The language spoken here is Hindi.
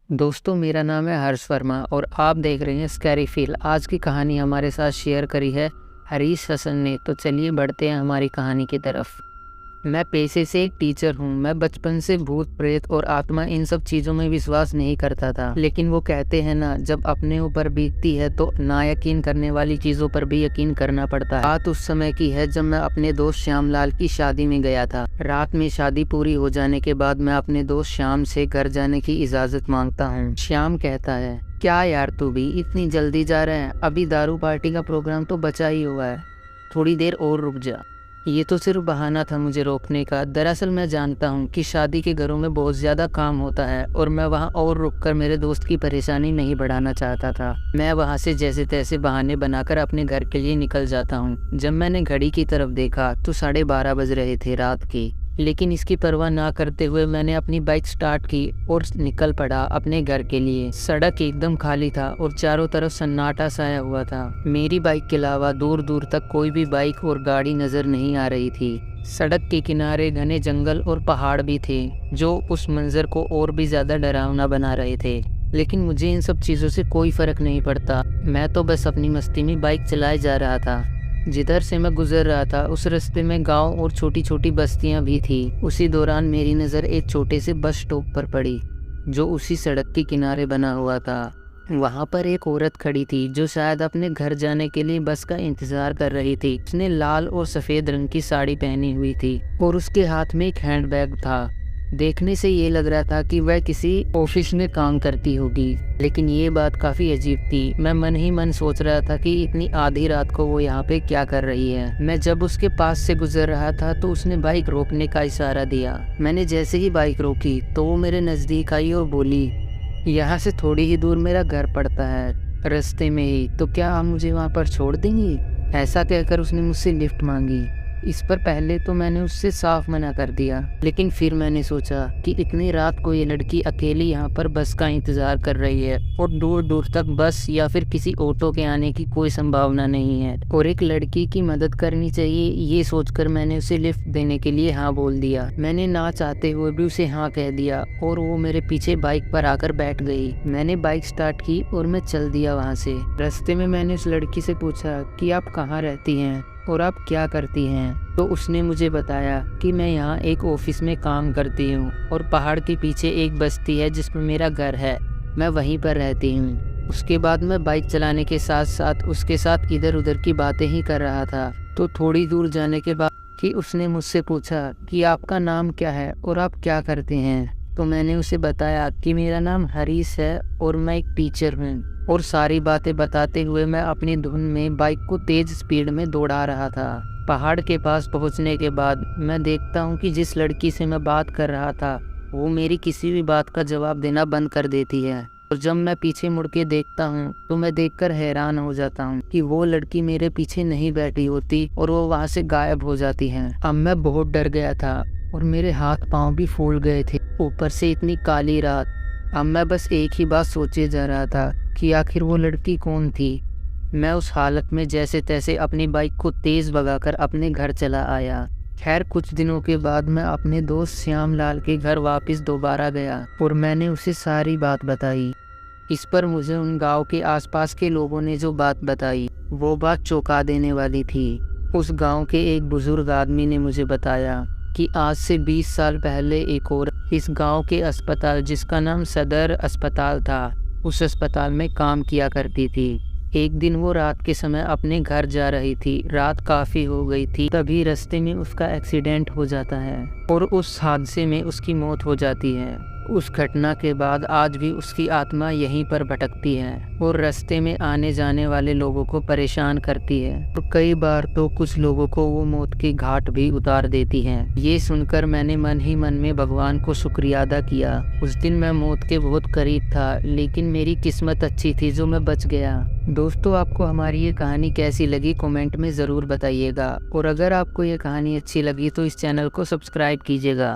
दोस्तों, मेरा नाम है हर्ष वर्मा और आप देख रहे हैं स्कैरी फील। आज की कहानी हमारे साथ शेयर करी है हरीश हसन ने। तो चलिए बढ़ते हैं हमारी कहानी की तरफ। मैं पेशे से एक टीचर हूँ। मैं बचपन से भूत प्रेत और आत्मा इन सब चीज़ों में विश्वास नहीं करता था, लेकिन वो कहते हैं ना, जब अपने ऊपर बीतती है तो ना यकीन करने वाली चीज़ों पर भी यकीन करना पड़ता है। बात उस समय की है जब मैं अपने दोस्त श्यामलाल की शादी में गया था। रात में शादी पूरी हो जाने के बाद मैं अपने दोस्त श्याम से घर जाने की इजाज़त मांगता हूँ। श्याम कहता है, क्या यार तू भी इतनी जल्दी जा रहा है? अभी दारू पार्टी का प्रोग्राम तो बचा ही हुआ है, थोड़ी देर और रुक जा। ये तो सिर्फ बहाना था मुझे रोकने का। दरअसल मैं जानता हूँ कि शादी के घरों में बहुत ज़्यादा काम होता है और मैं वहाँ और रुककर मेरे दोस्त की परेशानी नहीं बढ़ाना चाहता था। मैं वहाँ से जैसे तैसे बहाने बनाकर अपने घर के लिए निकल जाता हूँ। जब मैंने घड़ी की तरफ देखा तो 12:30 बज रहे थे रात की, लेकिन इसकी परवाह ना करते हुए मैंने अपनी बाइक स्टार्ट की और निकल पड़ा अपने घर के लिए। सड़क एकदम खाली था और चारों तरफ सन्नाटा छाया हुआ था। मेरी बाइक के अलावा दूर दूर तक कोई भी बाइक और गाड़ी नजर नहीं आ रही थी। सड़क के किनारे घने जंगल और पहाड़ भी थे जो उस मंजर को और भी ज्यादा डरावना बना रहे थे, लेकिन मुझे इन सब चीज़ों से कोई फर्क नहीं पड़ता। मैं तो बस अपनी मस्ती में बाइक चलाए जा रहा था। जिधर से मैं गुजर रहा था उस रास्ते में गांव और छोटी छोटी बस्तियां भी थी। उसी दौरान मेरी नज़र एक छोटे से बस स्टॉप पर पड़ी जो उसी सड़क के किनारे बना हुआ था। वहां पर एक औरत खड़ी थी जो शायद अपने घर जाने के लिए बस का इंतजार कर रही थी। उसने लाल और सफ़ेद रंग की साड़ी पहनी हुई थी और उसके हाथ में एक हैंडबैग था। देखने से ये लग रहा था कि वह किसी ऑफिस में काम करती होगी, लेकिन ये बात काफ़ी अजीब थी। मैं मन ही मन सोच रहा था कि इतनी आधी रात को वो यहाँ पे क्या कर रही है। मैं जब उसके पास से गुजर रहा था तो उसने बाइक रोकने का इशारा दिया। मैंने जैसे ही बाइक रोकी तो वो मेरे नज़दीक आई और बोली, यहाँ से थोड़ी ही दूर मेरा घर पड़ता है, रास्ते में ही, तो क्या आप मुझे वहाँ पर छोड़ देंगी? ऐसा कहकर उसने मुझसे लिफ्ट मांगी। इस पर पहले तो मैंने उससे साफ मना कर दिया, लेकिन फिर मैंने सोचा कि इतनी रात को ये लड़की अकेली यहाँ पर बस का इंतज़ार कर रही है और दूर दूर तक बस या फिर किसी ऑटो के आने की कोई संभावना नहीं है और एक लड़की की मदद करनी चाहिए। ये सोचकर मैंने उसे लिफ्ट देने के लिए हाँ बोल दिया। मैंने ना चाहते हुए भी उसे हाँ कह दिया और वो मेरे पीछे बाइक पर आकर बैठ गई। मैंने बाइक स्टार्ट की और मैं चल दिया वहाँ से। रास्ते में मैंने उस लड़की से पूछा कि आप कहाँ रहती हैं और आप क्या करती हैं? तो उसने मुझे बताया कि मैं यहाँ एक ऑफिस में काम करती हूँ और पहाड़ के पीछे एक बस्ती है जिसमें मेरा घर है, मैं वहीं पर रहती हूँ। उसके बाद मैं बाइक चलाने के साथ साथ उसके साथ इधर उधर की बातें ही कर रहा था। तो थोड़ी दूर जाने के बाद कि उसने मुझसे पूछा कि आपका नाम क्या है और आप क्या करते हैं? तो मैंने उसे बताया कि मेरा नाम हरीश है और मैं एक टीचर हूँ। और सारी बातें बताते हुए मैं अपनी धुन में बाइक को तेज स्पीड में दौड़ा रहा था। पहाड़ के पास पहुंचने के बाद मैं देखता हूं कि जिस लड़की से मैं बात कर रहा था वो मेरी किसी भी बात का जवाब देना बंद कर देती है। और जब मैं पीछे मुड़ के देखता हूं तो मैं देखकर हैरान हो जाता हूं कि वो लड़की मेरे पीछे नहीं बैठी होती और वो वहां से गायब हो जाती है। अब मैं बहुत डर गया था और मेरे हाथ पाँव भी फूल गए थे, ऊपर से इतनी काली रात। अब मैं बस एक ही बात सोचे जा रहा था कि आखिर वो लड़की कौन थी। मैं उस हालत में जैसे तैसे अपनी बाइक को तेज भगाकर अपने घर चला आया। खैर कुछ दिनों के बाद मैं अपने दोस्त श्यामलाल के घर वापस दोबारा गया और मैंने उसे सारी बात बताई। इस पर मुझे उन गांव के आसपास के लोगों ने जो बात बताई वो बात चौंका देने वाली थी। उस गांव के एक बुजुर्ग आदमी ने मुझे बताया कि आज से 20 साल पहले एक और इस गांव के अस्पताल, जिसका नाम सदर अस्पताल था, उस अस्पताल में काम किया करती थी। एक दिन वो रात के समय अपने घर जा रही थी। रात काफ़ी हो गई थी, तभी रास्ते में उसका एक्सीडेंट हो जाता है और उस हादसे में उसकी मौत हो जाती है। उस घटना के बाद आज भी उसकी आत्मा यहीं पर भटकती है और रास्ते में आने जाने वाले लोगों को परेशान करती है और कई बार तो कुछ लोगों को वो मौत की घाट भी उतार देती है। ये सुनकर मैंने मन ही मन में भगवान को शुक्रिया अदा किया। उस दिन मैं मौत के बहुत करीब था, लेकिन मेरी किस्मत अच्छी थी जो मैं बच गया। दोस्तों, आपको हमारी ये कहानी कैसी लगी कमेंट में ज़रूर बताइएगा और अगर आपको ये कहानी अच्छी लगी तो इस चैनल को सब्सक्राइब कीजिएगा।